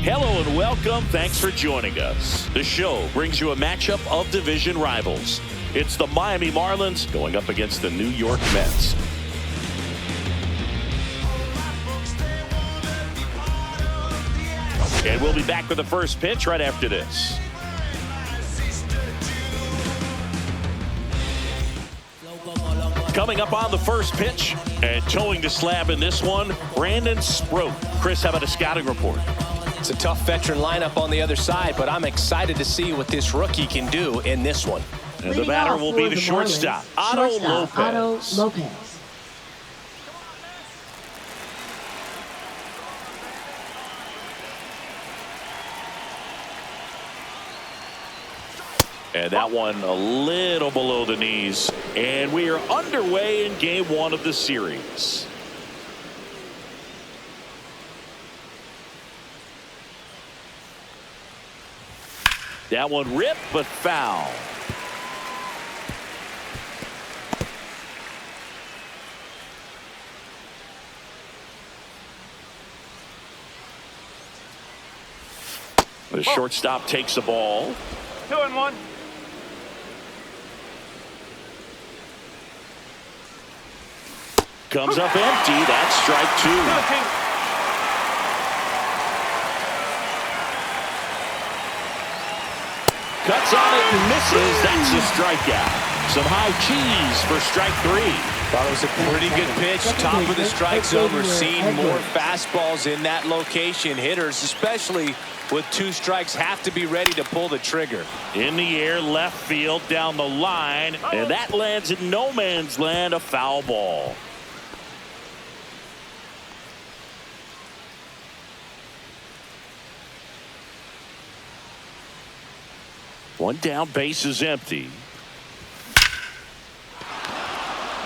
Hello and welcome. Thanks for joining us. The show brings you a matchup of division rivals. It's the Miami Marlins going up against the New York Mets. And we'll be back with the first pitch right after this. Coming up on the first pitch and towing the slab in this one, Brandon Sproat. Chris, how about a scouting report? It's a tough veteran lineup on the other side, but I'm excited to see what this rookie can do in this one. And the batter will be the shortstop, Otto Lopez. And that one a little below the knees. And we are underway in game one of the series. That one ripped but foul. The shortstop takes the ball. 2-1. Comes up empty. That's strike two. Cuts on it and misses. That's a strikeout. Some high cheese for strike three. Thought it was a pretty good pitch. Top of the strike zone. We're seeing more fastballs in that location. Hitters, especially with two strikes, have to be ready to pull the trigger. In the air, left field, down the line. And that lands in no man's land, a foul ball. One down, base is empty.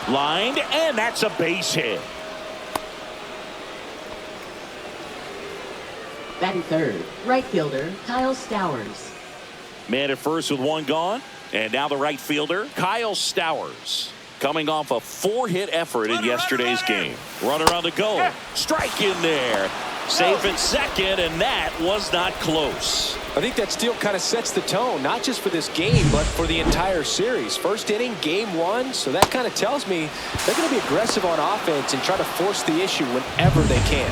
Lined, and that's a base hit. Batting third, right fielder, Kyle Stowers. Man at first with one gone. And now the right fielder, Kyle Stowers. Coming off a 4-hit effort in yesterday's game. Runner on the go. Strike in there. Safe at second, and that was not close. I think that steal kind of sets the tone, not just for this game, but for the entire series. First inning, game one, so that kind of tells me they're going to be aggressive on offense and try to force the issue whenever they can.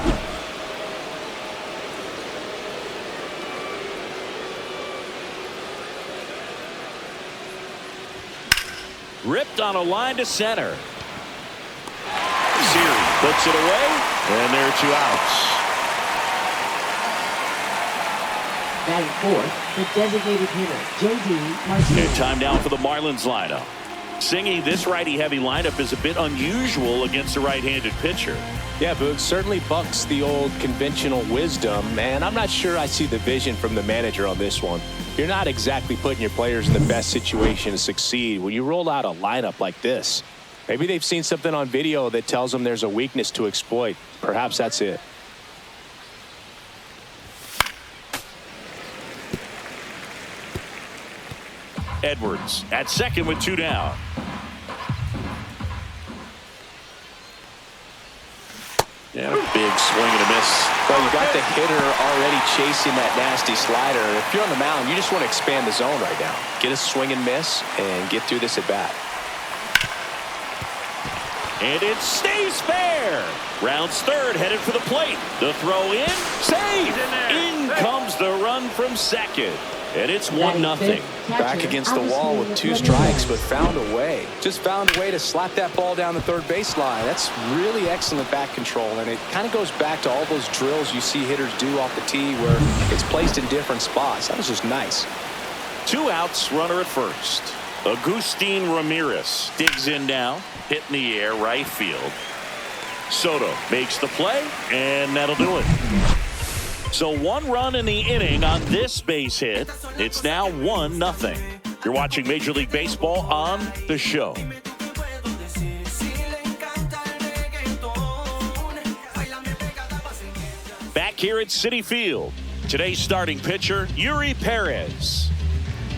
Ripped on a line to center. Siri puts it away, and there are two outs. Batting fourth, the designated hitter, J.D. Martinez. And time down for the Marlins lineup. Singing, this righty-heavy lineup is a bit unusual against a right-handed pitcher. Yeah, Boog, certainly bucks the old conventional wisdom, and I'm not sure I see the vision from the manager on this one. You're not exactly putting your players in the best situation to succeed when you roll out a lineup like this. Maybe they've seen something on video that tells them there's a weakness to exploit. Perhaps that's it. Edwards at second with two down. Yeah, big swing and a miss. Well, you got the hitter already chasing that nasty slider. If you're on the mound, you just want to expand the zone right now. Get a swing and miss and get through this at bat. And it stays fair. Rounds third, headed for the plate. The throw in, safe. In comes the run from second. And it's 1-0. Back against the wall with two strikes, but found a way. Just found a way to slap that ball down the third baseline. That's really excellent bat control, and it kind of goes back to all those drills you see hitters do off the tee where it's placed in different spots. That was just nice. Two outs, runner at first. Agustin Ramirez digs in now, hit in the air, right field. Soto makes the play, and that'll do it. So one run in the inning on this base hit. It's now 1-0. You're watching Major League Baseball on The Show. Back here at Citi Field, today's starting pitcher, Yuri Perez.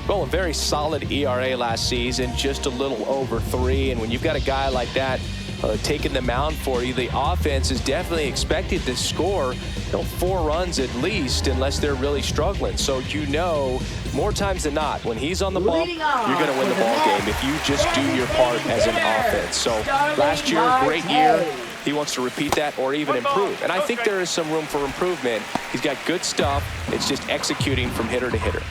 Well, a very solid ERA last season, just a little over 3. And when you've got a guy like that taking the mound for you. The offense is definitely expected to score 4 runs at least, unless they're really struggling. So more times than not, when he's on the bump, you're going to win the ball game if you just do your part as an offense. So last year, great year. He wants to repeat that or even improve. And I think there is some room for improvement. He's got good stuff. It's just executing from hitter to hitter.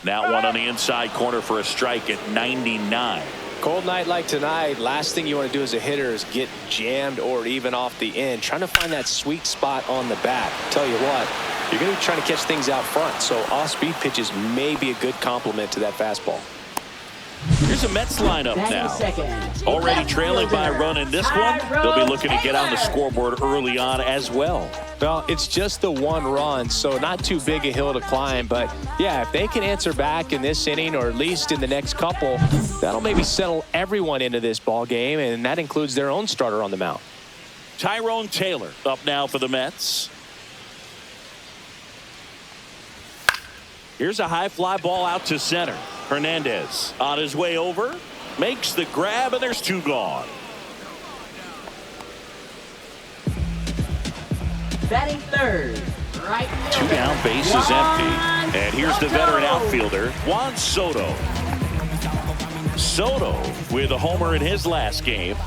Now one on the inside corner for a strike at 99. Cold night like tonight, last thing you want to do as a hitter is get jammed or even off the end. Trying to find that sweet spot on the bat. Tell you what, you're going to be trying to catch things out front. So off-speed pitches may be a good complement to that fastball. Here's a Mets lineup now. Already trailing by a run in this one. They'll be looking to get on the scoreboard early on as well. Well, it's just the 1 run, so not too big a hill to climb. But, yeah, if they can answer back in this inning or at least in the next couple, that'll maybe settle everyone into this ball game, and that includes their own starter on the mound. Tyrone Taylor up now for the Mets. Here's a high fly ball out to center. Hernandez on his way over, makes the grab, and there's 2 gone. Batting third, right fielder. 2 down, base is empty. And here's the veteran outfielder, Juan Soto. Soto with a homer in his last game.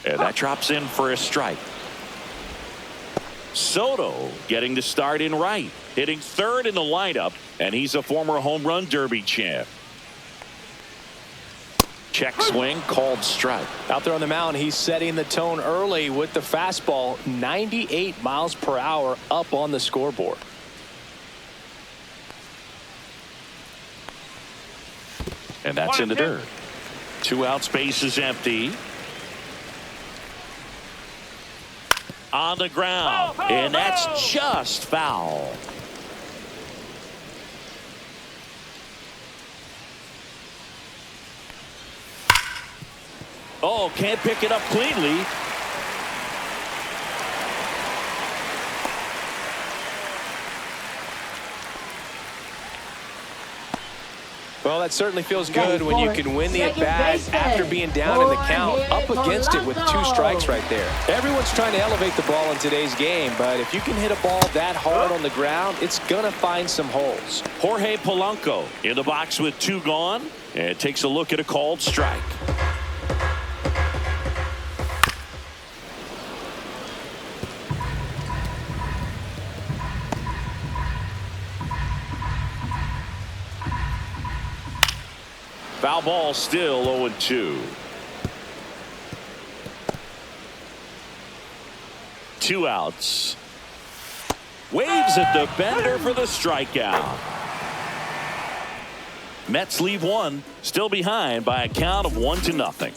And that drops in for a strike. Soto getting the start in right, hitting third in the lineup, and he's a former home run derby champ. Check swing, called strike. Out there on the mound, he's setting the tone early with the fastball, 98 miles per hour up on the scoreboard. And that's in the dirt. 2 outs, base is empty. On the ground, and that's just foul. Oh, can't pick it up cleanly. Well, that certainly feels good when you can win the at-bat after being down in the count, up against it with 2 strikes right there. Everyone's trying to elevate the ball in today's game, but if you can hit a ball that hard on the ground, it's going to find some holes. Jorge Polanco in the box with 2 gone, and takes a look at a called strike. Foul ball, still 0-2. 2 outs. Waves at the bender for the strikeout. Mets leave 1, still behind by a count of 1-0.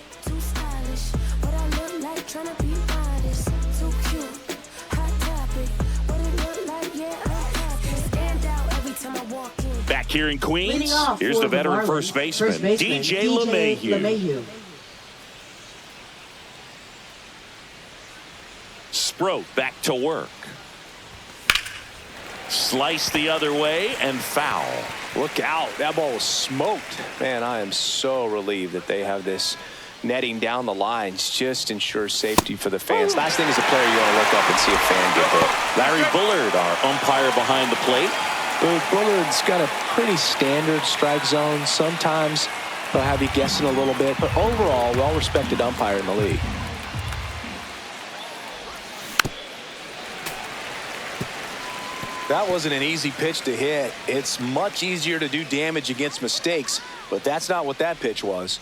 Back here in Queens, here's the veteran first baseman, DJ LeMahieu. Sproat back to work. Slice the other way and foul. Look out. That ball was smoked. Man, I am so relieved that they have this netting down the lines. Just ensures safety for the fans. Last thing as a player, you want to look up and see a fan get hit. Larry Bullard, our umpire behind the plate. Well, Bullard's got a pretty standard strike zone. Sometimes they'll have you guessing a little bit, but overall, well-respected umpire in the league. That wasn't an easy pitch to hit. It's much easier to do damage against mistakes, but that's not what that pitch was.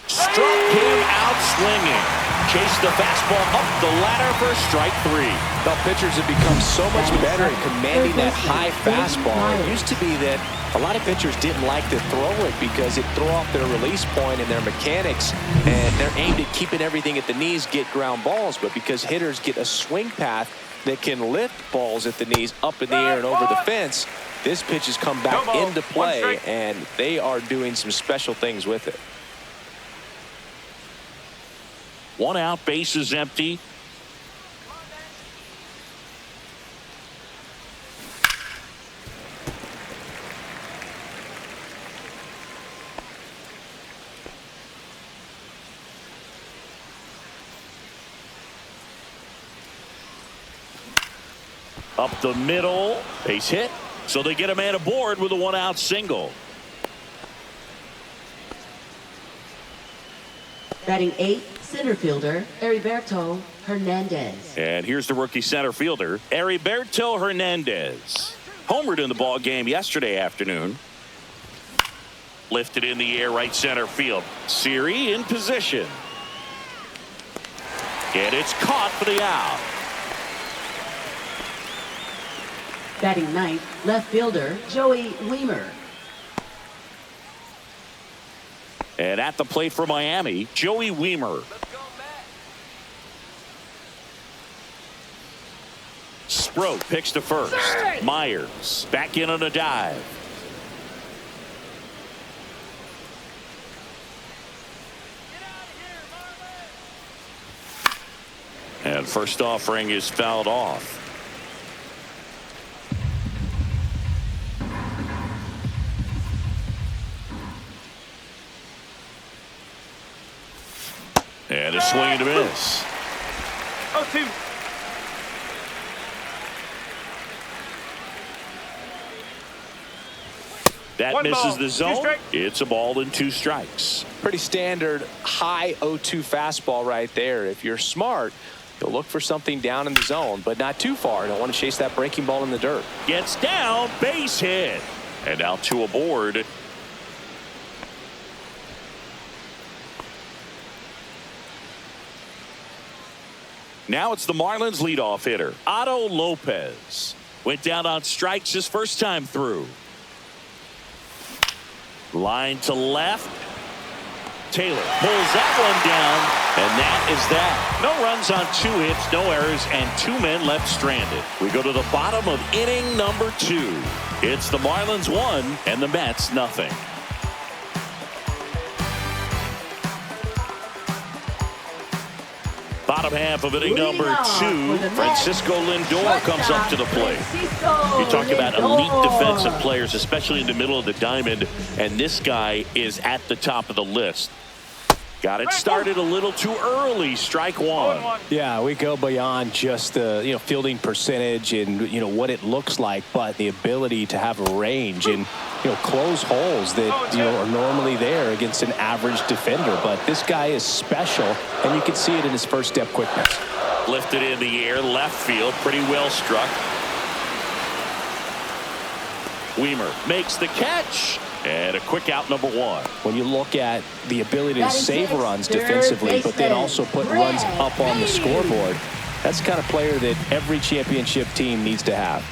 Struck him out swinging. Chased the fastball up the ladder for strike 3. Well, pitchers have become so much better at commanding that high fastball. It used to be that a lot of pitchers didn't like to throw it because it threw off their release point and their mechanics, and they're aimed at keeping everything at the knees, get ground balls. But because hitters get a swing path that can lift balls at the knees up in the air and over the fence, this pitch has come back into play, and they are doing some special things with it. 1 out, base is empty. Up the middle. Base hit. So they get a man aboard with a 1-out single. Batting 8th, center fielder, Heriberto Hernandez. And here's the rookie center fielder, Heriberto Hernandez. Homered in the ball game yesterday afternoon. Lifted in the air, right center field. Siri in position. And it's caught for the out. Batting 9th, left fielder, Joey Weimer. And at the plate for Miami, Joey Weimer. Sproat picks to first. Myers back in on a dive. And first offering is fouled off. And a swing and a miss. 0-2. That One misses ball, the zone. 2 strikes. It's a ball and 2 strikes. Pretty standard high 0-2 fastball right there. If you're smart, you'll look for something down in the zone, but not too far. Don't want to chase that breaking ball in the dirt. Gets down, base hit. And now 2 aboard. Now it's the Marlins leadoff hitter, Otto Lopez. Went down on strikes his first time through. Line to left. Taylor pulls that one down, and that is that. No runs on 2 hits, no errors, and 2 men left stranded. We go to the bottom of inning number 2. It's the Marlins 1 and the Mets nothing. Bottom half of inning number 2. Francisco Lindor comes up to the plate. You talk about elite defensive players, especially in the middle of the diamond, and this guy is at the top of the list. Got it started a little too early. Strike 1. Yeah, we go beyond just the fielding percentage and what it looks like, but the ability to have a range and close holes that are normally there against an average defender. But this guy is special, and you can see it in his first step quickness. Lifted in the air, left field, pretty well struck. Weimer makes the catch. And a quick out, number 1. When you look at the ability to save runs defensively, but then also put runs up on the scoreboard, that's the kind of player that every championship team needs to have.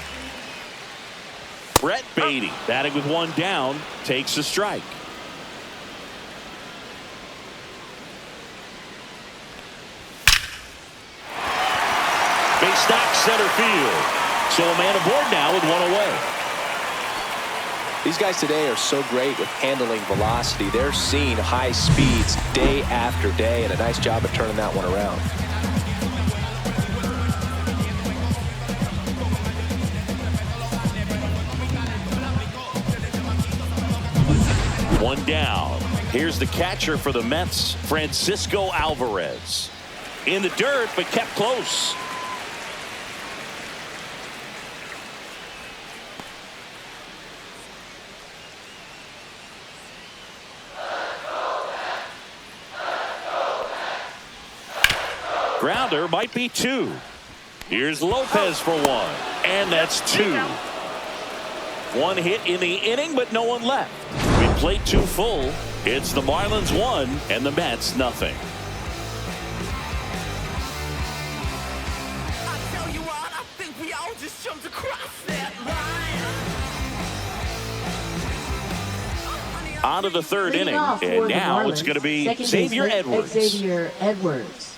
Brett Beatty, batting with 1 down, takes a strike. Base knock center field. So a man aboard now with 1 away. These guys today are so great with handling velocity. They're seeing high speeds day after day, and a nice job of turning that one around. One down. Here's the catcher for the Mets, Francisco Alvarez. In the dirt, but kept close. Grounder might be 2. Here's Lopez for 1. And that's 2. 1 hit in the inning, but no one left. We played 2 full. It's the Marlins 1 and the Mets nothing. I tell you what, I think we all just jumped across that line. On to the 3rd Leading inning. off for And the now Marlins, it's going to be second Xavier baseman, Edwards. Xavier Edwards.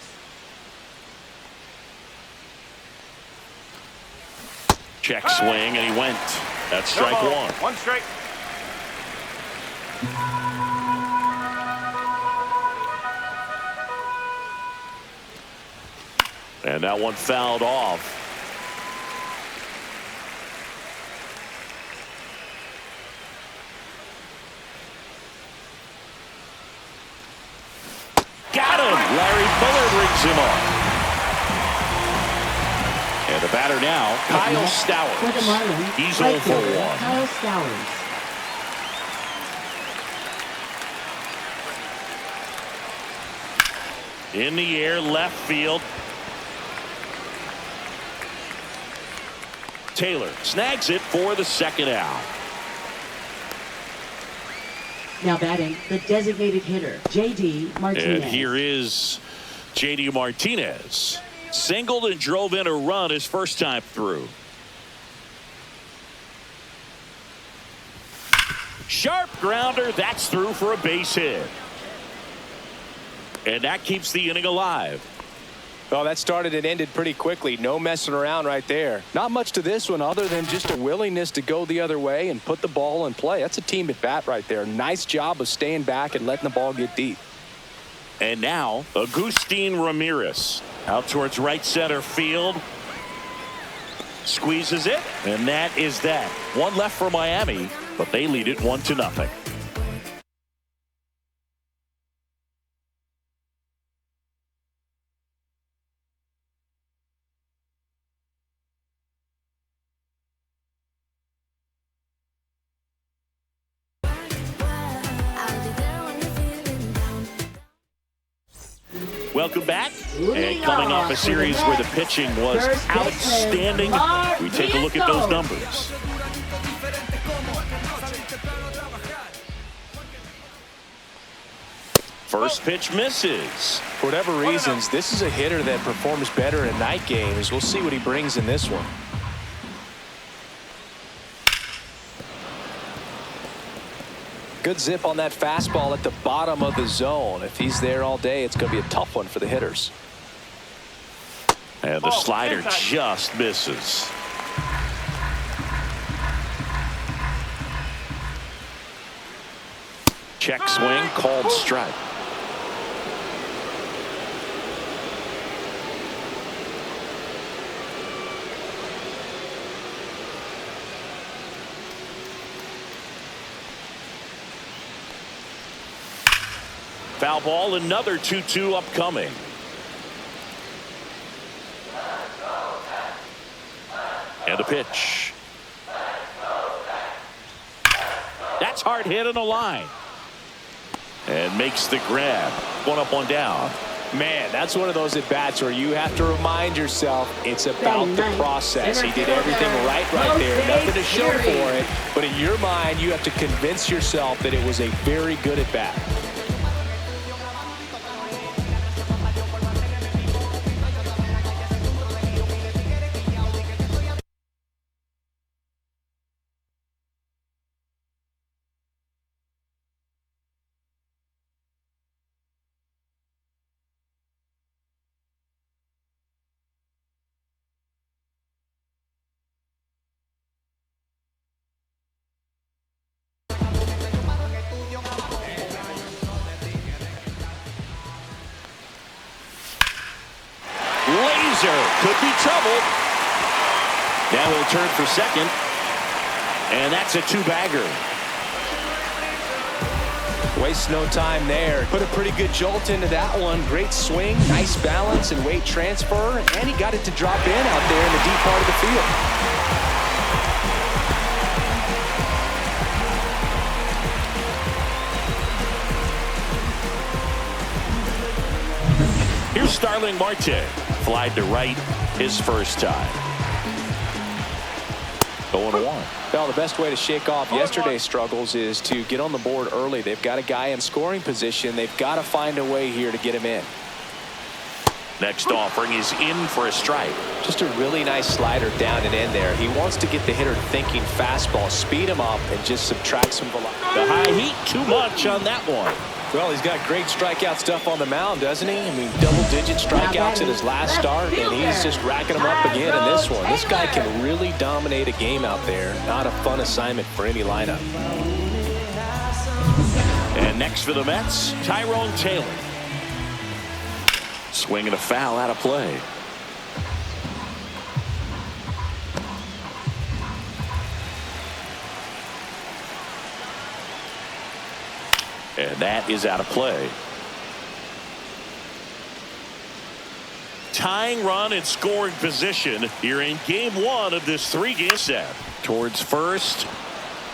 Check swing, and he went. That's strike 1. 1 strike. And that one fouled off. Got him. Larry Bullard rings him off. And The batter now, Kyle For the Stowers. Marlins, He's right 0 for fielder 1. Kyle Stowers. In the air, left field. Taylor snags it for the second out. Now batting, the designated hitter, J.D. Martinez. And here is J.D. Martinez. Singled and drove in a run his first time through. Sharp grounder. That's through for a base hit. And that keeps the inning alive. Well, that started and ended pretty quickly. No messing around right there. Not much to this one other than just a willingness to go the other way and put the ball in play. That's a team at bat right there. Nice job of staying back and letting the ball get deep. And now, Agustin Ramirez out towards right center field. Squeezes it, and that is that. One left for Miami, but they lead it 1-0. Welcome back. And coming off a series where the pitching was outstanding, we take a look at those numbers. First pitch misses. For whatever reasons, this is a hitter that performs better in night games. We'll see what he brings in this one. Good zip on that fastball at the bottom of the zone. If he's there all day, it's going to be a tough one for the hitters. And the slider just misses. Check swing, called strike. Foul ball, another 2-2 upcoming. And a pitch. That's hard hit on the line. And makes the grab. 1 up, 1 down. Man, that's one of those at-bats where you have to remind yourself it's about the process. He did everything right there. Nothing to show for it. But in your mind, you have to convince yourself that it was a very good at-bat. Could be trouble. Now he'll turn for second. And that's a 2-bagger. Waste no time there. Put a pretty good jolt into that one. Great swing, nice balance and weight transfer. And he got it to drop in out there in the deep part of the field. Here's Starling Marte. Flied to right his first time. 0-1. Well, the best way to shake off yesterday's struggles is to get on the board early. They've got a guy in scoring position. They've got to find a way here to get him in. Next offering is in for a strike. Just a really nice slider down and in there. He wants to get the hitter thinking fastball, speed him up, and just subtract some velocity. The high heat, too much on that one. Well, he's got great strikeout stuff on the mound, doesn't he? I mean, double-digit strikeouts in his last start, and he's just racking them up again in this one. This guy can really dominate a game out there. Not a fun assignment for any lineup. And next for the Mets, Tyrone Taylor. Swinging a foul out of play. And that is out of play. tying run in scoring position here in game one of this 3-game set. Towards first.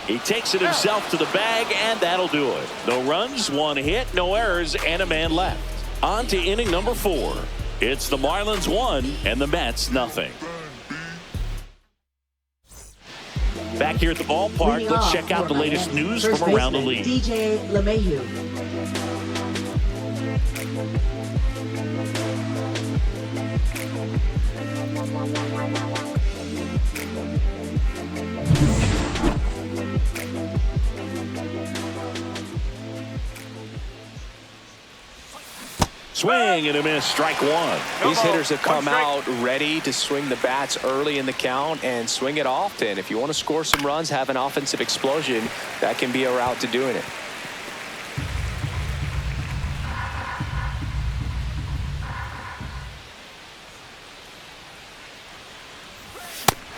He takes it himself to the bag, and that'll do it. No runs, 1 hit, no errors, and a man left. On to inning number 4. It's the Marlins 1 and the Mets nothing. Back here at the ballpark, let's check out the latest news from around the league. DJ LeMahieu. Swing and a miss, strike 1. These hitters have come out ready to swing the bats early in the count and swing it often. If you want to score some runs, have an offensive explosion, that can be a route to doing it.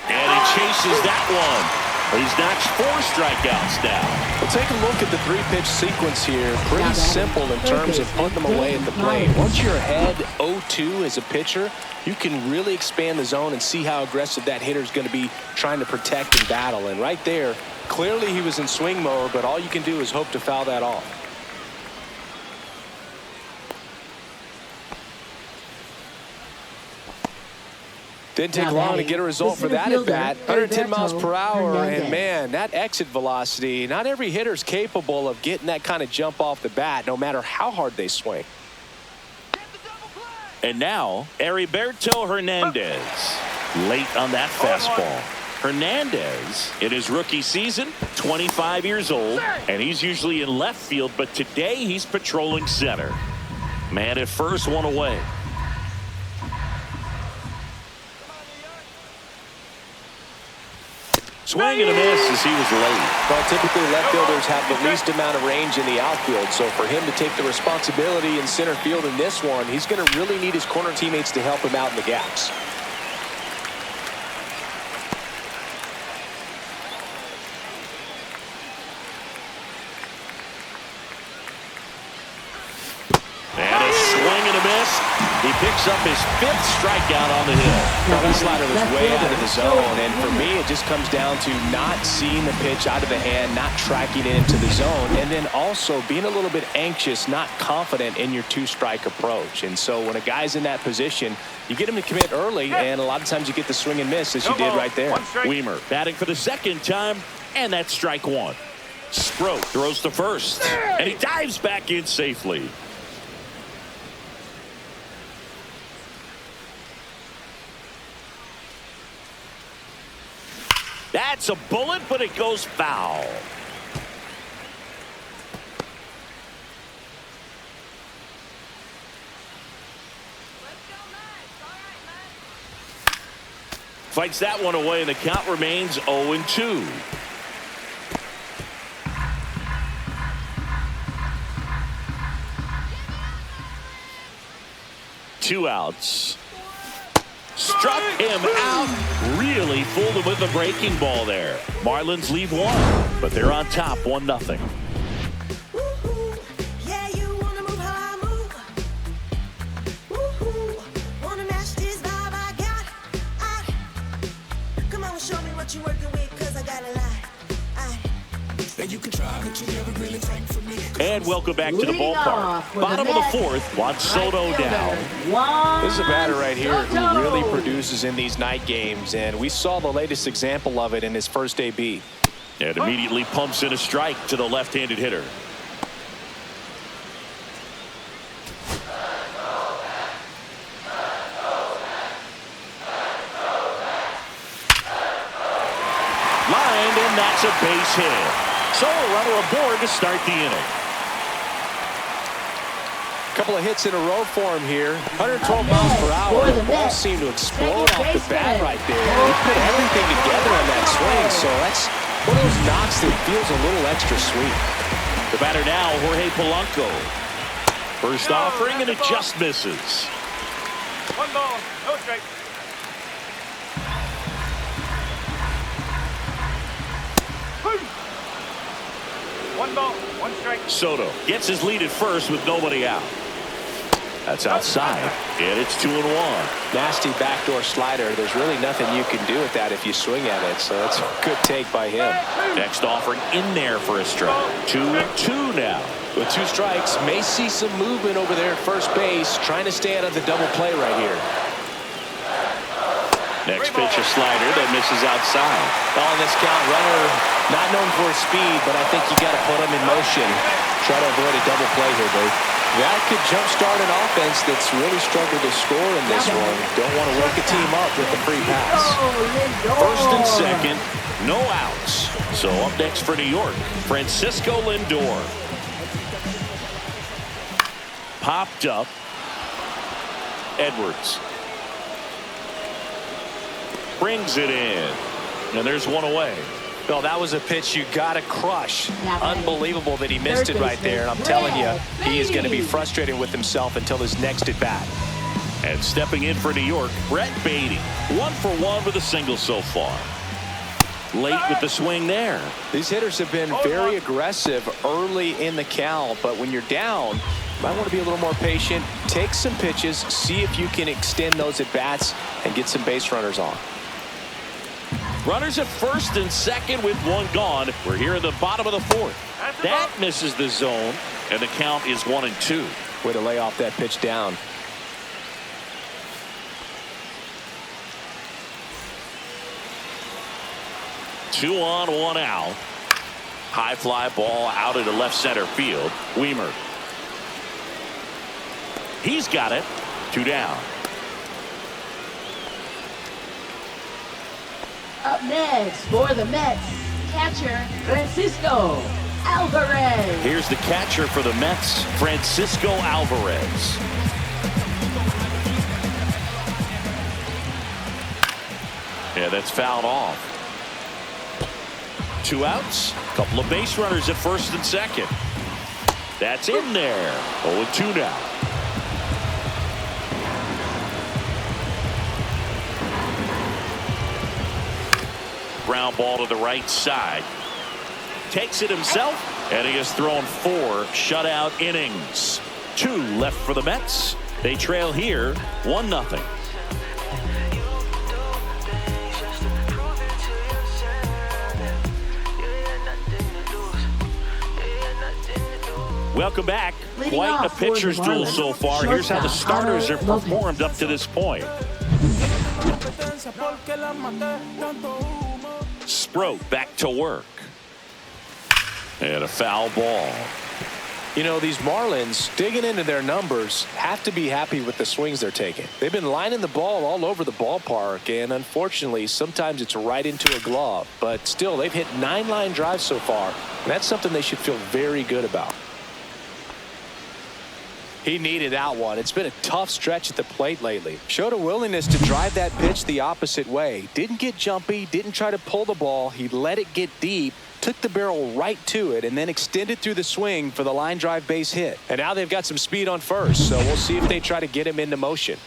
And he chases that one. He's notched 4 strikeouts now. We'll take a look at the 3-pitch sequence here. Pretty simple in terms of putting them away at the plate. Once you're ahead 0-2 as a pitcher, you can really expand the zone and see how aggressive that hitter is going to be trying to protect and battle. And right there, clearly he was in swing mode, but all you can do is hope to foul that off. Didn't take long to get a result for that at bat. 110 miles per hour, and man, that exit velocity, not every hitter's capable of getting that kind of jump off the bat, no matter how hard they swing. And now, Heriberto Hernandez. Late on that fastball. Hernandez, in his rookie season, 25 years old, and he's usually in left field, but today he's patrolling center. Man at first, 1 away. Swing and a miss as he was late. Well, typically left fielders have the least amount of range in the outfield, so for him to take the responsibility in center field in this one, he's going to really need his corner teammates to help him out in the gaps. And a swing and a miss. He picks up his 5th strikeout on the hill. Well, that slider was way out of the zone, and for me, it just comes down to not seeing the pitch out of the hand, not tracking it into the zone, and then also being a little bit anxious, not confident in your 2-strike approach. And so when a guy's in that position, you get him to commit early, and a lot of times you get the swing and miss, as you did right there. Weimer batting for the 2nd time, and that's strike 1. Sproat throws to first, and he dives back in safely. That's a bullet, but it goes foul. Fights that one away, and the count remains 0-2. Two outs. Struck him out. Really fooled him with the breaking ball there. Marlins leave 1, but they're on top 1-0. Yeah, you wanna move how I move. Woo-hoo. Wanna match this vibe I got. Come on, show me what you working with, 'cause I got a lot. You can try, but you never really think for me. And welcome back to the ballpark. Bottom of the 4th, Juan Soto down. This is a batter right here who really produces in these night games, and we saw the latest example of it in his first AB. And immediately pumps in a strike to the left-handed hitter. Lined, and that's a base hit. So a runner aboard to start the inning. Couple of hits in a row for him here. 112 miles per hour. The ball seemed to explode off the bat right there. He put everything together on that swing, so that's one of those knocks that feels a little extra sweet. The batter now, Jorge Polanco. First offering, and it just misses. 1 ball, no strike. One ball, 1 strike. Soto gets his lead at first with nobody out. That's outside, and it's 2-1. Nasty backdoor slider. There's really nothing you can do with that if you swing at it, so that's a good take by him. Next offering in there for a strike. 2-2 now. With 2 strikes, may see some movement over there at first base, trying to stay out of the double play right here. Next pitch, a slider that misses outside. On this count, runner not known for his speed, but I think you got to put him in motion. Try to avoid a double play here, Dave. That could jumpstart an offense that's really struggled to score in this one. Don't want to wake a team up with the free pass. First and second, no outs. So up next for New York, Francisco Lindor. Popped up. Edwards. Brings it in. And there's one away. Well, that was a pitch you got to crush. Unbelievable that he missed it right there. And I'm telling you, he is going to be frustrated with himself until his next at bat. And stepping in for New York, Brett Beatty. 1 for 1 with a single so far. Late with the swing there. These hitters have been very aggressive early in the count, but when you're down, you might want to be a little more patient. Take some pitches, see if you can extend those at bats and get some base runners on. Runners at first and second with 1 gone. We're here in the bottom of the 4th. That misses the zone, and the count is 1-2. Way to lay off that pitch down. Two on, 1 out. High fly ball out into left center field. Weimer. He's got it. 2 down. Up next for the Mets, catcher Francisco Alvarez. Here's the catcher for the Mets, Francisco Alvarez. Yeah, that's fouled off. 2 outs. Couple of base runners at first and second. That's in there. 0-2 now. Ground ball to the right side. Takes it himself, and he has thrown 4 shutout innings. 2 left for the Mets. They trail here 1-0. Welcome back. Quite a pitcher's duel so far. Here's how the starters have performed up to this point. Sproat back to work. And a foul ball. You know, these Marlins, digging into their numbers, have to be happy with the swings they're taking. They've been lining the ball all over the ballpark, and unfortunately, sometimes it's right into a glove. But still, they've hit 9 line drives so far, and that's something they should feel very good about. He needed that one. It's been a tough stretch at the plate lately. Showed a willingness to drive that pitch the opposite way. Didn't get jumpy, didn't try to pull the ball. He let it get deep, took the barrel right to it, and then extended through the swing for the line drive base hit. And now they've got some speed on first, so we'll see if they try to get him into motion.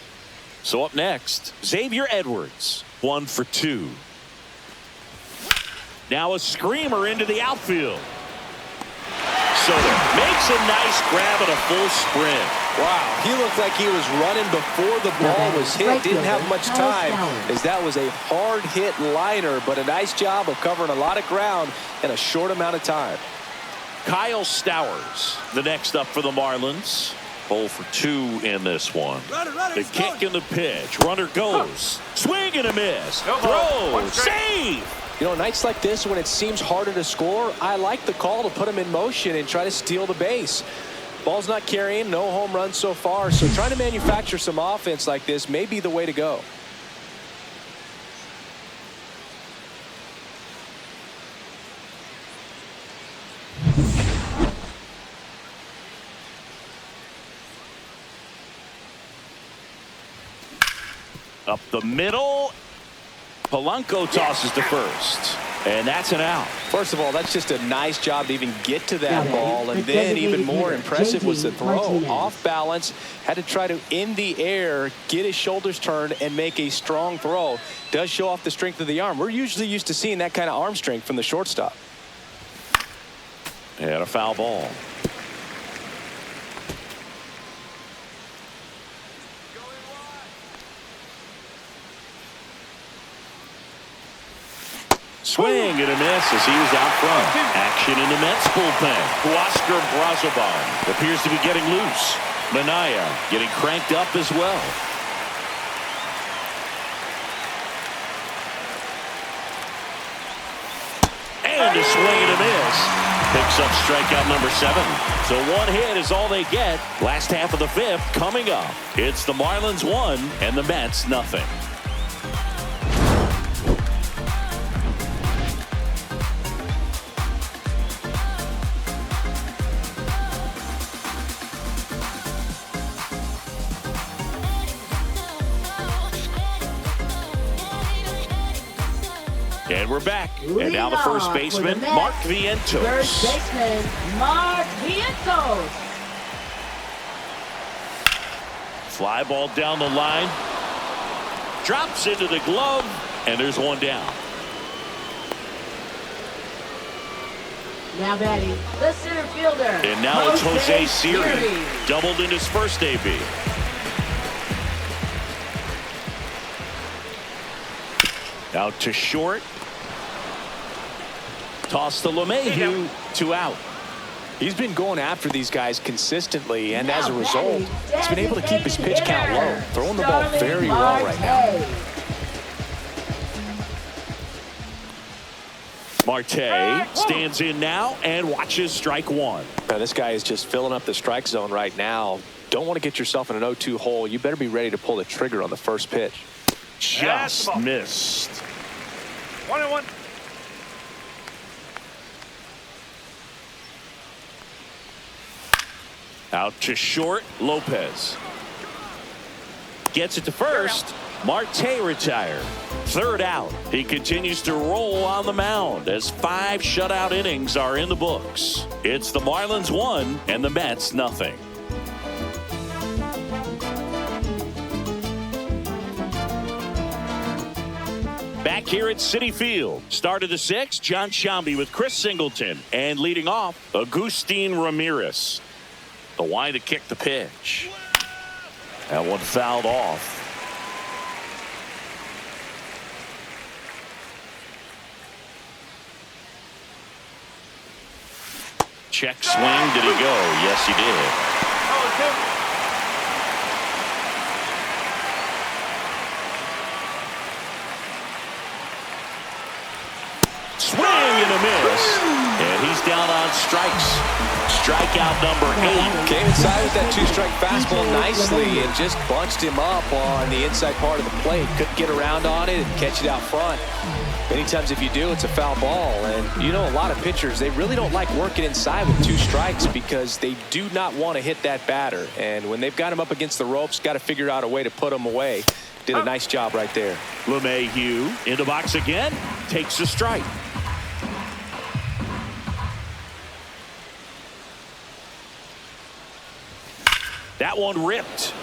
So up next, Xavier Edwards, 1 for 2. Now a screamer into the outfield. Soto makes a nice grab and a full sprint. Wow, he looked like he was running before the ball was hit. Didn't have much time, as that was a hard hit liner, but a nice job of covering a lot of ground in a short amount of time. Kyle Stowers, the next up for the Marlins. 0 for 2 in this one. The kick and the pitch. Runner goes. Swing and a miss. Throw. Save. You know, nights like this when it seems harder to score, I like the call to put him in motion and try to steal the base. Ball's not carrying, no home runs so far, so trying to manufacture some offense like this may be the way to go. Up the middle. Polanco tosses to first, and that's an out. First of all, that's just a nice job to even get to that ball, and then even more impressive was the throw. Off balance, had to try to, in the air, get his shoulders turned and make a strong throw. Does show off the strength of the arm. We're usually used to seeing that kind of arm strength from the shortstop. And a foul ball. Swing and a miss as he was out front. Action in the Mets bullpen. Oscar Brazoban appears to be getting loose. Manaea getting cranked up as well. And a swing and a miss. Picks up strikeout number 7. So one hit is all they get. Last half of the 5th coming up. It's the Marlins 1 and the Mets nothing. And we're back. And now the first baseman, Mark Vientos. First baseman, Mark Vientos. Fly ball down the line. Drops into the glove. And there's one down. Now batting, the center fielder. And now it's Jose Siri. Doubled in his first AB. Out to short. Toss to LeMahieu, 2 out. He's been going after these guys consistently, and as a result, he's been able to keep his pitch count low, throwing the ball very well right now. Marte stands in now and watches strike 1. Now, this guy is just filling up the strike zone right now. Don't want to get yourself in an 0-2 hole. You better be ready to pull the trigger on the first pitch. Just missed. 1-1. Out to short, Lopez. Gets it to first. Marte retired. 3rd out. He continues to roll on the mound as 5 shutout innings are in the books. It's the Marlins 1 and the Mets nothing. Back here at Citi Field. Start of the 6th, John Sciambi with Chris Singleton. And leading off, Agustin Ramirez. The wind to kick the pitch. That one fouled off. Check swing. Did he go? Yes, he did. Swing and a miss. And he's down on strikes. Strikeout number 8. Came inside with that 2-strike fastball nicely and just bunched him up on the inside part of the plate. Couldn't get around on it and catch it out front. Many times if you do, it's a foul ball. And you know, a lot of pitchers, they really don't like working inside with 2 strikes because they do not want to hit that batter. And when they've got him up against the ropes, got to figure out a way to put him away. Did a nice job right there. LeMahieu in the box again. Takes a strike. That one ripped.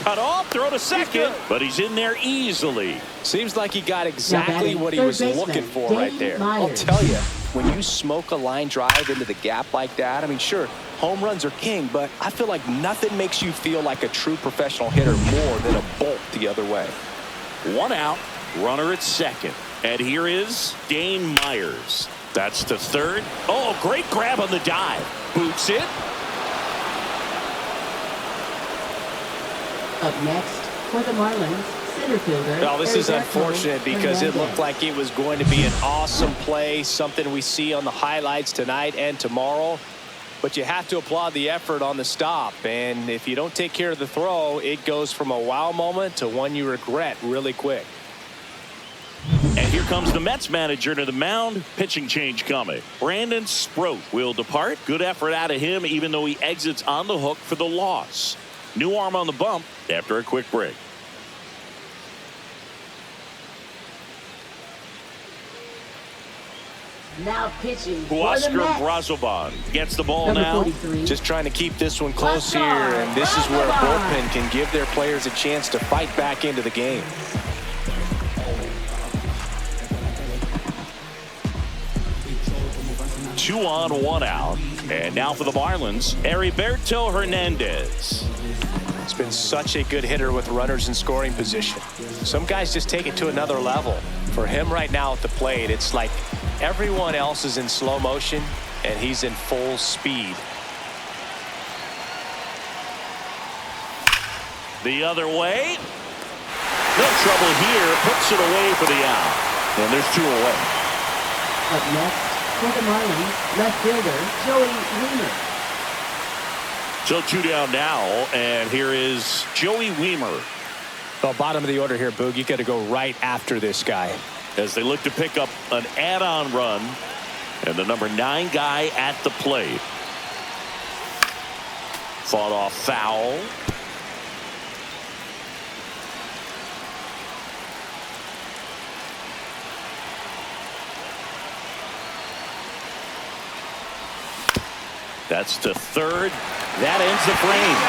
Cut off, throw to second, but he's in there easily. Seems like he got exactly what he was looking for right there. I'll tell you, when you smoke a line drive into the gap like that, I mean, sure, home runs are king, but I feel like nothing makes you feel like a true professional hitter more than a bolt the other way. 1 out, runner at second. And here is Dane Myers. That's to 3rd. Oh, great grab on the dive. Boots it. Up next for the Marlins, center fielder. Well, this is unfortunate because it looked like it was going to be an awesome play, something we see on the highlights tonight and tomorrow. But you have to applaud the effort on the stop. And if you don't take care of the throw, it goes from a wow moment to one you regret really quick. And here comes the Mets manager to the mound. Pitching change coming. Brandon Sproat will depart. Good effort out of him, even though he exits on the hook for the loss. New arm on the bump after a quick break. Now pitching for the Oscar Mets. Brazoban gets the ball Number now. 43. Just trying to keep this one close here, and this is where a bullpen can give their players a chance to fight back into the game. Two on, 1 out. And now for the Marlins, Heriberto Hernandez. He's been such a good hitter with runners in scoring position. Some guys just take it to another level. For him right now at the plate, it's like everyone else is in slow motion and he's in full speed. The other way. No trouble here. Puts it away for the out. And there's 2 away. Up next, for the Marlins, left fielder, Joey Wiemer. So 2 down now, and here is Joey Wiemer. Well, bottom of the order here, Boog. You got to go right after this guy. As they look to pick up an add-on run, and the number 9 guy at the plate. Fought off foul. That's to third. That ends the frame.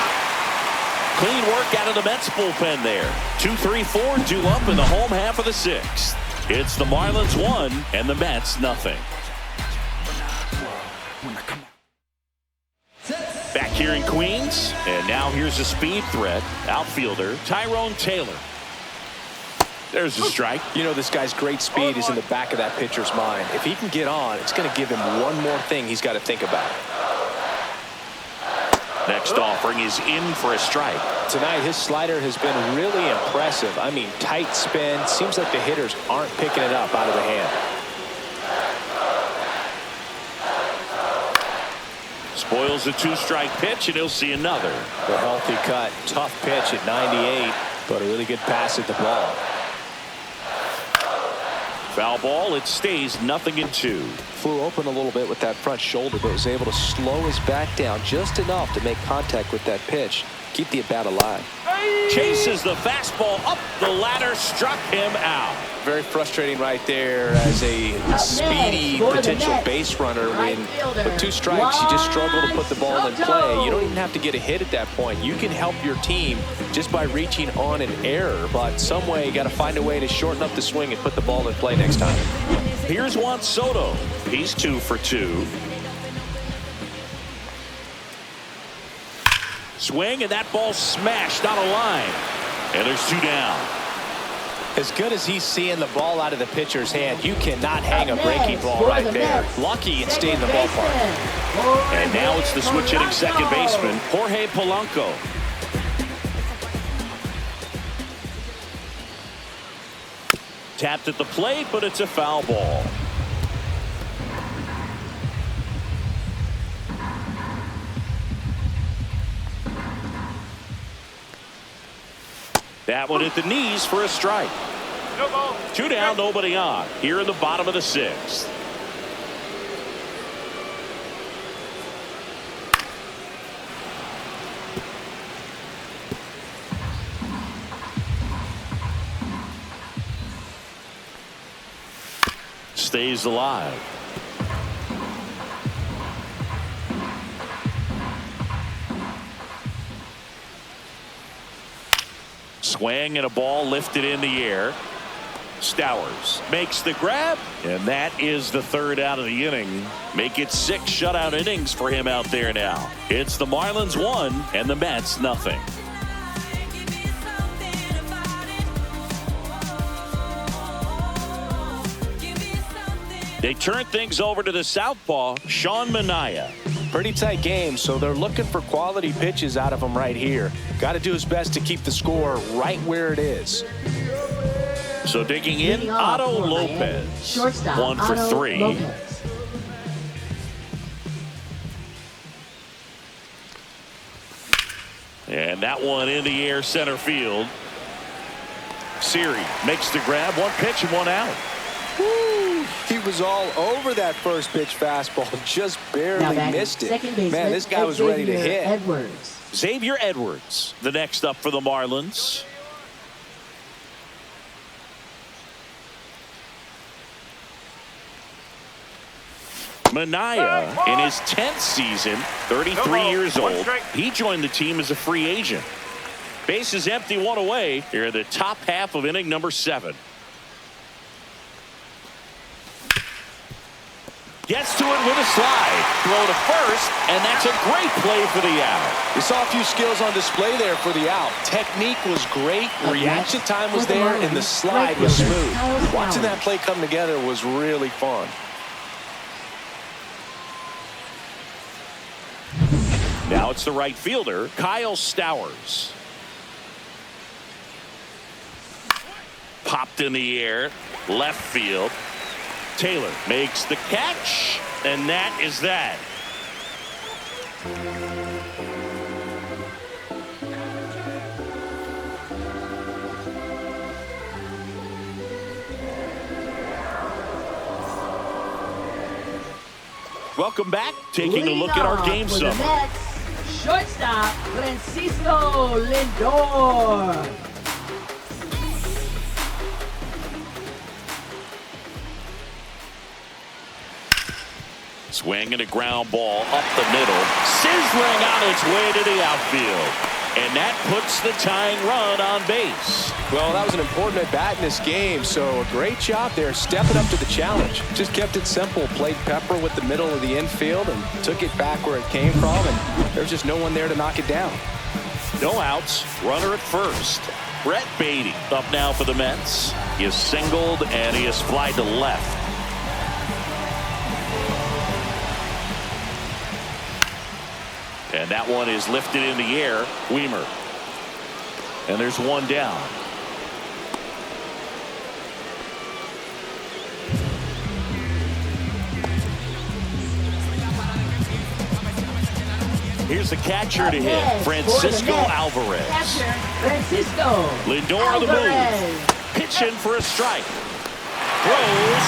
Clean work out of the Mets bullpen there. 2-3-4 due up in the home half of the 6th. It's the Marlins 1 and the Mets nothing. Back here in Queens, and now here's a speed threat. Outfielder Tyrone Taylor. There's a strike. You know, this guy's great speed is in the back of that pitcher's mind. If he can get on, it's going to give him one more thing he's got to think about. Next offering is in for a strike. Tonight, his slider has been really impressive. I mean, tight spin. Seems like the hitters aren't picking it up out of the hand. Spoils a 2-strike pitch, and he'll see another. A healthy cut. Tough pitch at 98, but a really good pass at the ball. Foul ball. It stays 0-2. Flew open a little bit with that front shoulder, but was able to slow his back down just enough to make contact with that pitch. Keep the at-bat alive. Chases the fastball up the ladder, struck him out. Very frustrating right there as a speedy potential base runner. When with 2 strikes, you just struggle to put the ball in play. You don't even have to get a hit at that point. You can help your team just by reaching on an error, but some way you got to find a way to shorten up the swing and put the ball in play next time. Here's Juan Soto. He's 2 for 2. Swing, and that ball smashed out of line. And there's 2 down. As good as he's seeing the ball out of the pitcher's hand, you cannot hang a breaking ball right there. Lucky it stayed in the ballpark. And now it's the switch hitting second baseman, Jorge Polanco. Tapped at the plate, but it's a foul ball. That one hit the knees for a strike. 2 down, nobody on. Here in the bottom of the 6th. Stays alive. Swing and a ball lifted in the air. Stowers makes the grab, and that is the 3rd out of the inning. Make it 6 shutout innings for him out there now. It's the Marlins 1 and the Mets nothing. They turn things over to the southpaw, Sean Manaea. Pretty tight game, so they're looking for quality pitches out of him right here. Got to do his best to keep the score right where it is. So digging in, Otto Lopez. 1 for 3. And that one in the air center field. Siri makes the grab. 1 pitch and 1 out. Woo! He was all over that first pitch fastball, just barely missed it. Man, this guy was ready to hit. Xavier Edwards, the next up for the Marlins. Manaea in his 10th season, 33 years old. He joined the team as a free agent. Bases empty, 1 away. Here in the top half of inning number 7. Gets to it with a slide. Throw to first, and that's a great play for the out. We saw a few skills on display there for the out. Technique was great, reaction time was there, and the slide was smooth. Watching that play come together was really fun. Now it's the right fielder, Kyle Stowers. Popped in the air, left field. Taylor makes the catch, and that is that. Welcome back. Taking a look at our game summary. Shortstop, Francisco Lindor. Swing and a ground ball up the middle. Sizzling on its way to the outfield. And that puts the tying run on base. Well, that was an important at-bat in this game, so a great job there stepping up to the challenge. Just kept it simple, played pepper with the middle of the infield and took it back where it came from, and there's just no one there to knock it down. No outs, runner at first. Brett Beatty up now for the Mets. He is singled and he is flied to left. And that one is lifted in the air. Weimer. And there's one down. Here's the catcher to hit, Francisco Alvarez. Catcher, Francisco Lindor on the move. Pitching for a strike. Throw,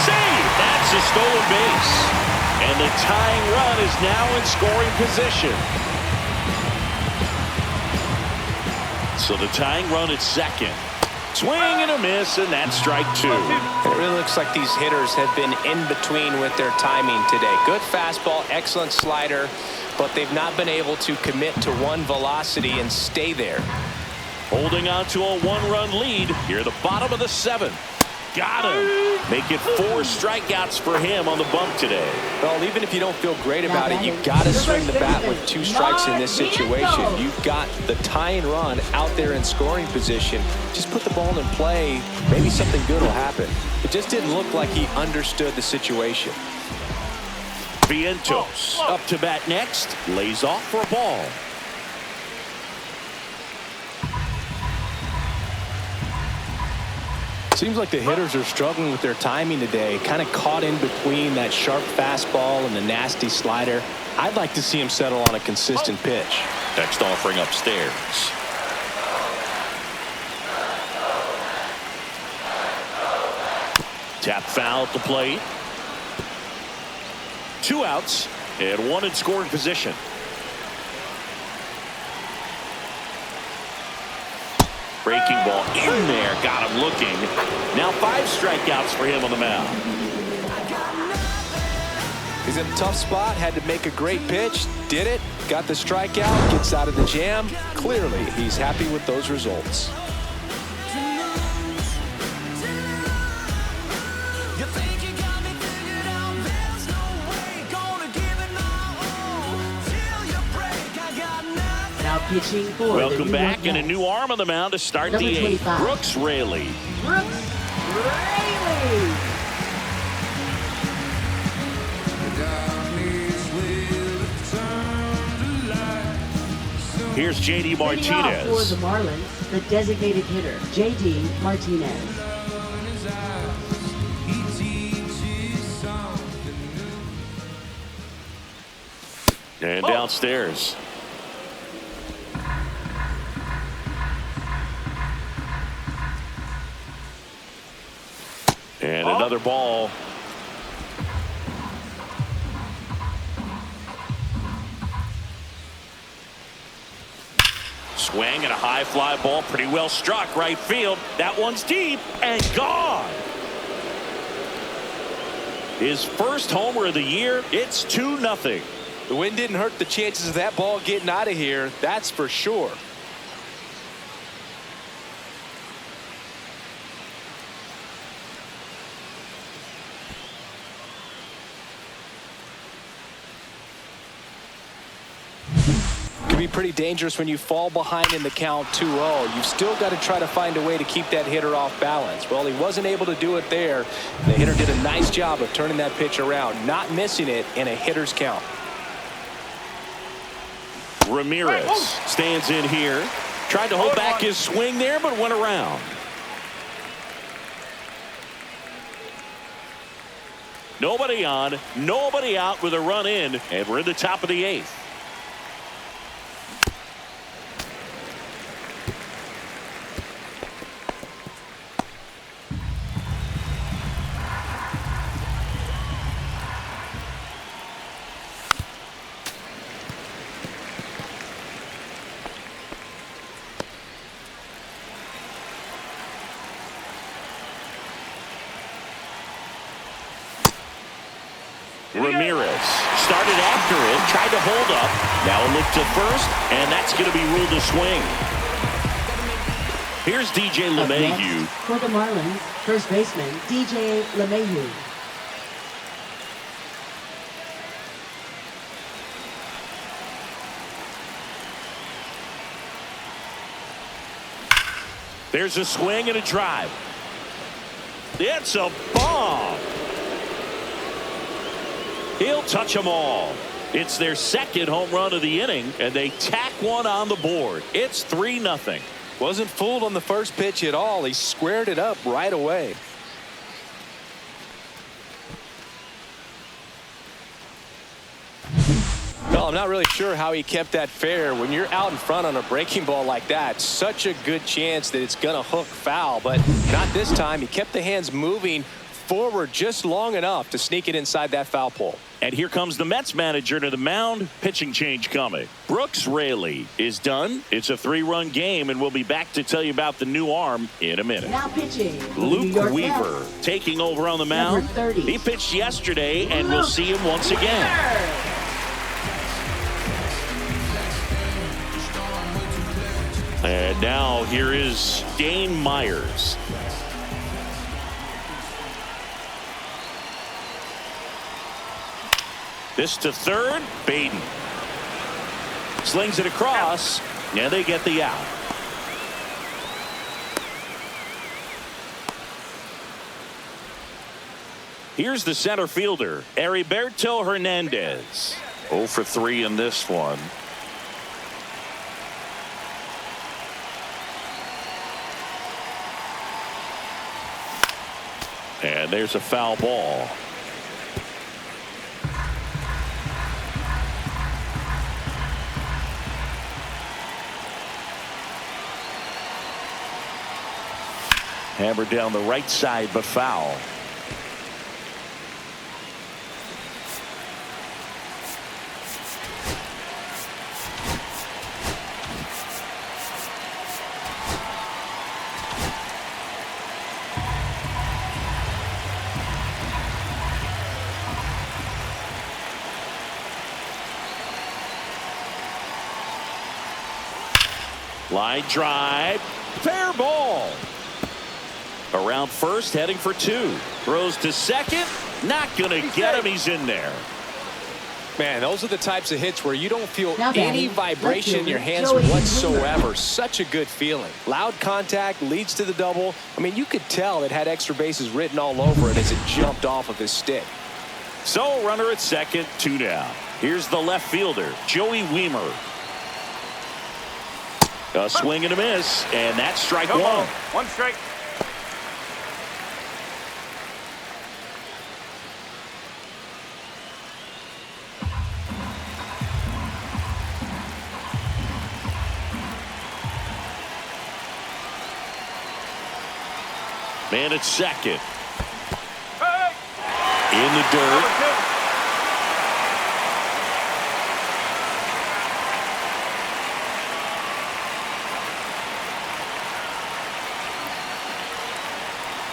save. That's a stolen base. And the tying run is now in scoring position. So the tying run at second. Swing and a miss, and that's strike two. It really looks like these hitters have been in between with their timing today. Good fastball, excellent slider, but they've not been able to commit to one velocity and stay there. Holding on to a one-run lead here at the bottom of the seventh. Got him. Make it 4 strikeouts for him on the bump today. Well, even if you don't feel great about it, you've got to swing the bat with 2 strikes in this situation. You've got the tying run out there in scoring position. Just put the ball in play. Maybe something good will happen. It just didn't look like he understood the situation. Vientos up to bat next. Lays off for a ball. Seems like the hitters are struggling with their timing today. Kind of caught in between that sharp fastball and the nasty slider. I'd like to see him settle on a consistent pitch. Next offering upstairs. Tap foul at the plate. 2 outs and 1 in scoring position. Breaking ball in there, got him looking. Now 5 strikeouts for him on the mound. He's in a tough spot, had to make a great pitch, did it, got the strikeout, gets out of the jam. Clearly, he's happy with those results. Pitching for Welcome back, and a new arm on the mound to start the 8th. Brooks Raley. Here's J.D. Martinez. For the Marlins, the designated hitter, J.D. Martinez. And downstairs. And another ball. Swing and a high fly ball. Pretty well struck right field. That one's deep and gone. His first homer of the year. It's 2-0. The wind didn't hurt the chances of that ball getting out of here. That's for sure. be pretty dangerous when you fall behind in the count 2-0. You've still got to try to find a way to keep that hitter off balance. Well, he wasn't able to do it there. The hitter did a nice job of turning that pitch around, not missing it in a hitter's count. Ramirez stands in here. Tried to hold back his swing there, but went around. Nobody on, nobody out with a run in, and we're in the top of the 8th. Ramirez started after it, tried to hold up. Now a look to first, and that's going to be ruled a swing. Here's DJ LeMahieu. For the Marlins, first baseman DJ LeMahieu. There's a swing and a drive. It's a bomb. He'll touch them all. It's their second home run of the inning, and they tack one on the board. It's 3-0. Wasn't fooled on the first pitch at all. He squared it up right away. Well, I'm not really sure how he kept that fair. When you're out in front on a breaking ball like that, such a good chance that it's going to hook foul, but not this time. He kept the hands moving forward just long enough to sneak it inside that foul pole. And here comes the Mets manager to the mound. Pitching change coming. Brooks Raley is done. It's a 3-run game, and we'll be back to tell you about the new arm in a minute. Now pitching, Luke Weaver taking over on the mound. He pitched yesterday, and we'll see him once again. And now here is Dane Myers. This to third, Baden. Slings it across, and they get the out. Here's the center fielder, Heriberto Hernandez. 0 for 3 in this one. And there's a foul ball. Hammered down the right side, but foul. Line drive, fair ball. Around first, heading for 2. Throws to second, not gonna get him. He's in there. Man, those are the types of hits where you don't feel Now any vibration in your hands whatsoever. Such a good feeling. Loud contact leads to the double. I mean, you could tell it had extra bases written all over it as it jumped off of his stick. So, runner at second, 2 down. Here's the left fielder, Joey Wiemer. A swing and a miss, and that's strike one. 1 strike. Man at second. In the dirt.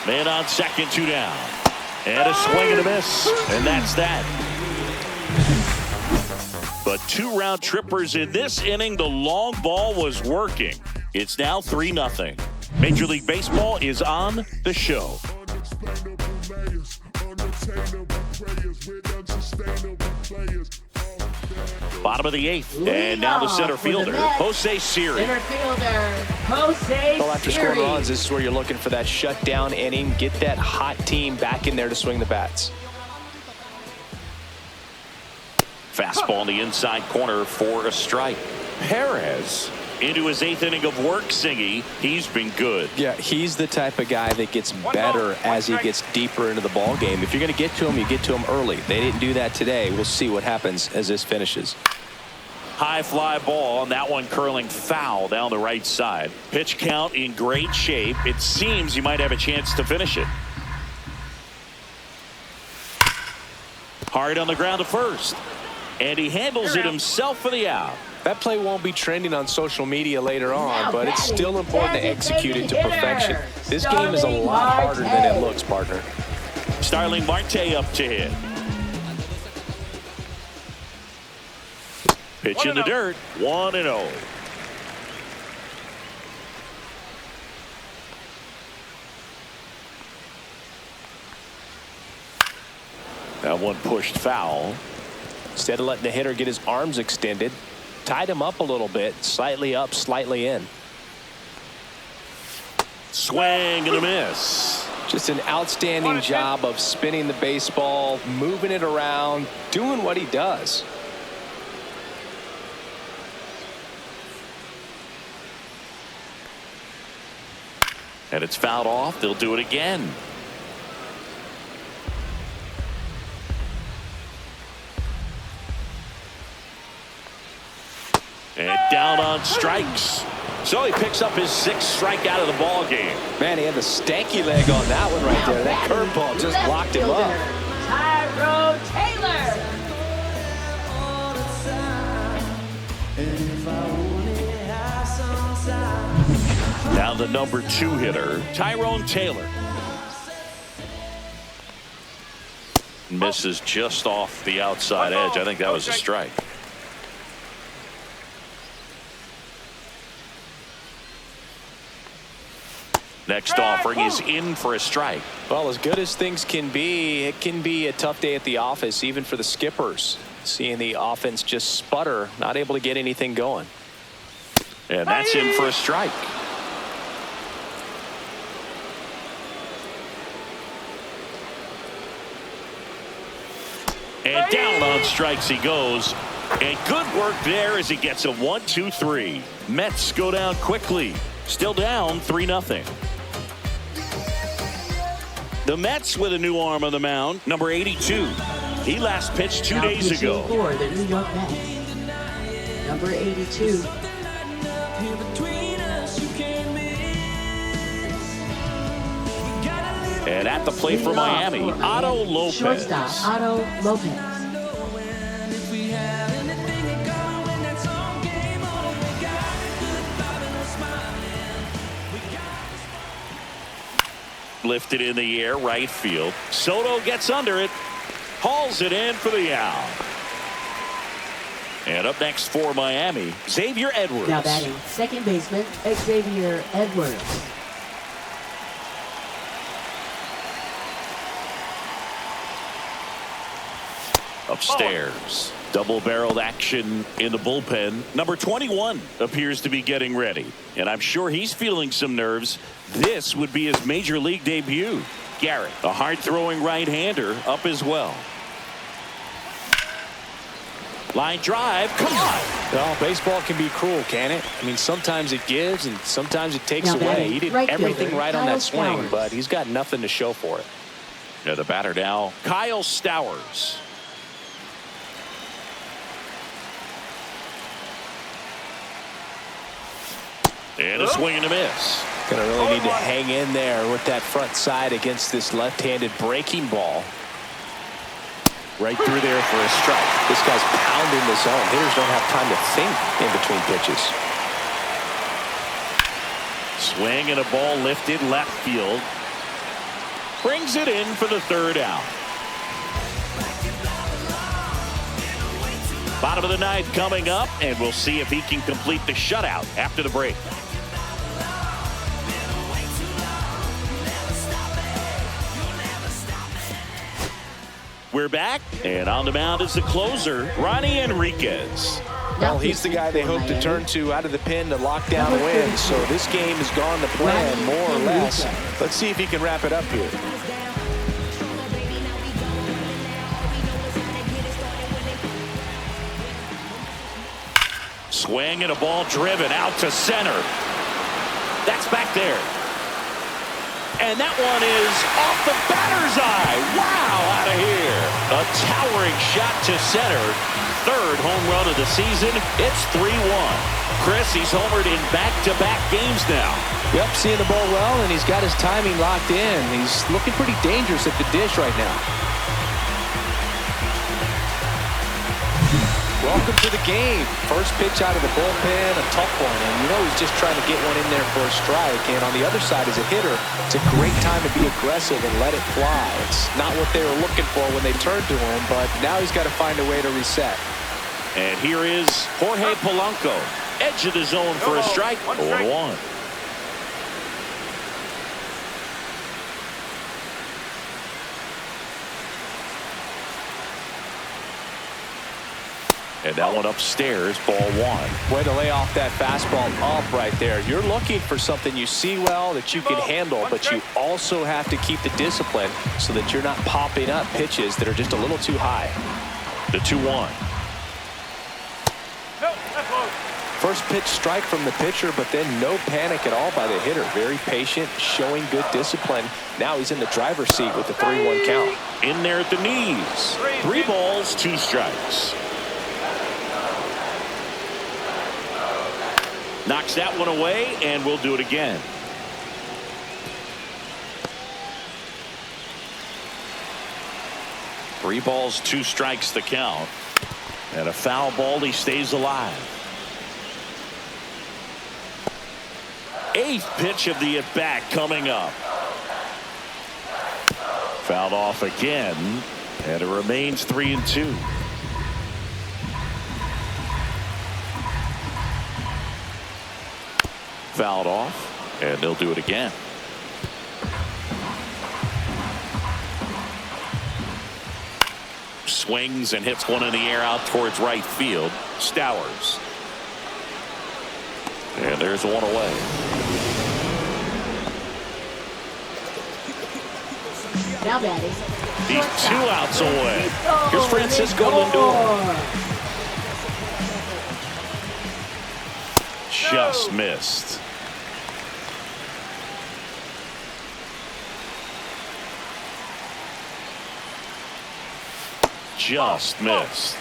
Man on second, 2 down. And a swing and a miss. And that's that. But 2 round trippers in this inning. The long ball was working. It's now 3-0. Major League Baseball is on the show. Bottom of the 8th. And now the center fielder, Jose Siri. Center fielder, Jose Well, after Siri. scoring runs, this is where you're looking for that shutdown inning. Get that hot team back in there to swing the bats. Fastball in the inside corner for a strike. Perez into his 8th inning of work, Singy. He's been good. Yeah, he's the type of guy that gets better as he gets deeper into the ball game. If you're going to get to him, you get to him early. They didn't do that today. We'll see what happens as this finishes. High fly ball, and that one curling foul down the right side. Pitch count in great shape. It seems he might have a chance to finish it. Hard on the ground to first. And he handles it himself for the out. That play won't be trending on social media later on, but it's still important to execute it to perfection. This game is a lot harder than it looks, partner. Starling Marte up to hit. Pitch in the dirt. 1-0. That one pushed foul. Instead of letting the hitter get his arms extended, tied him up a little bit, slightly up, slightly in. Swing and a miss. Just an outstanding job of spinning the baseball, moving it around, doing what he does. And it's fouled off. They'll do it again. And down on strikes. So he picks up his 6th strikeout of the ball game. Man, he had the stanky leg on that one right there. That curveball just locked him up. Tyrone Taylor. Now the number 2 hitter, Tyrone Taylor. Misses just off the outside edge. I think that was a strike. Next offering is in for a strike. Well, as good as things can be, it can be a tough day at the office, even for the skippers. Seeing the offense just sputter, not able to get anything going. And that's in for a strike. And down on strikes he goes. And good work there as he gets a 1-2-3. Mets go down quickly. Still down 3-0. The Mets with a new arm on the mound, number 82. He last pitched 2 days ago. For the New York Mets, number 82. And at the plate for Miami, Otto Lopez. Shortstop, Otto Lopez. Lifted in the air, right field. Soto gets under it, hauls it in for the out. And up next for Miami, Xavier Edwards. Now batting, second baseman, Xavier Edwards. Upstairs, double-barreled action in the bullpen. Number 21 appears to be getting ready, and I'm sure he's feeling some nerves. This would be his major league debut. Garrett, a hard-throwing right-hander, up as well. Line drive, come on. Well, baseball can be cruel, can it? I mean, sometimes it gives and sometimes it takes away. He did everything right on that swing, but he's got nothing to show for it. Yeah, the batter now, Kyle Stowers. And a swing and a miss. Gonna really need to hang in there with that front side against this left-handed breaking ball. Right through there for a strike. This guy's pounding the zone. Hitters don't have time to think in between pitches. Swing and a ball lifted left field. Brings it in for the 3rd out. Bottom of the 9th coming up, and we'll see if he can complete the shutout after the break. we're back, and on the mound is the closer, Ronnie Enriquez. Well, he's the guy they hope to turn to out of the pen to lock down a win. So this game has gone to plan, more or less. Let's see if he can wrap it up here. Swing and a ball driven out to center. That's back there. And that one is off the batter's eye. Wow, out of here. A towering shot to center. Third home run of the season. It's 3-1. Chris, he's homered in back-to-back games now. Yep, seeing the ball well, and he's got his timing locked in. He's looking pretty dangerous at the dish right now. Welcome to the game. First pitch out of the bullpen, a tough one. And you know he's just trying to get one in there for a strike. And on the other side, as a hitter, it's a great time to be aggressive and let it fly. It's not what they were looking for when they turned to him, but now he's got to find a way to reset. And here is Jorge Polanco. Edge of the zone for a strike. 0-1. And that one upstairs, ball 1. Way to lay off that fastball up right there. You're looking for something you see well that you can handle, but you also have to keep the discipline so that you're not popping up pitches that are just a little too high. The 2-1. First pitch strike from the pitcher, but then no panic at all by the hitter. Very patient, showing good discipline. Now he's in the driver's seat with the 3-1 count. In there at the knees. 3 balls, 2 strikes. Knocks that one away, and we'll do it again. Three balls, 2 strikes the count. And a foul ball, he stays alive. 8th pitch of the at-bat coming up. Fouled off again, and it remains 3-2. Fouled off, and they'll do it again. Swings and hits one in the air out towards right field. Stowers. And there's one away. Now batting. He's 2 outs away. Here's Francisco Lindor. Just missed. Just missed.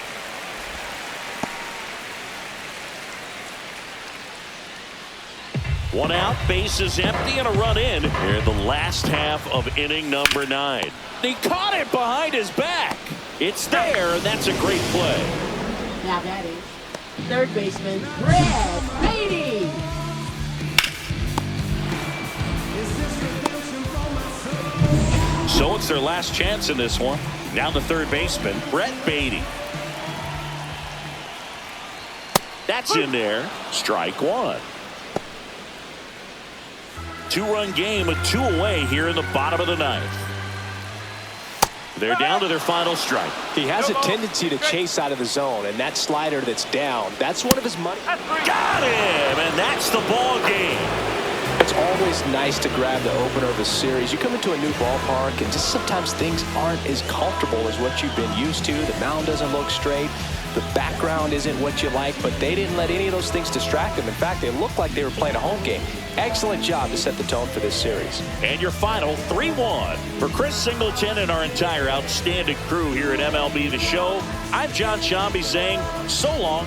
One out, bases empty, and a run in here in the last half of inning number 9. He caught it behind his back. It's there, and that's a great play. Now batting. Third baseman, Brett Beatty. So it's their last chance in this one. Now the third baseman, Brett Beatty. That's in there. Strike 1. 2-run game, a 2 away here in the bottom of the 9th. They're down to their final strike. He has a tendency to chase out of the zone, and that slider that's down, that's one of his money. Got him, and that's the ball game. It's always nice to grab the opener of a series. You come into a new ballpark, and just sometimes things aren't as comfortable as what you've been used to. The mound doesn't look straight. The background isn't what you like, but they didn't let any of those things distract them. In fact, they looked like they were playing a home game. Excellent job to set the tone for this series. And your final 3-1. For Chris Singleton and our entire outstanding crew here at MLB The Show, I'm John Shambi saying so long.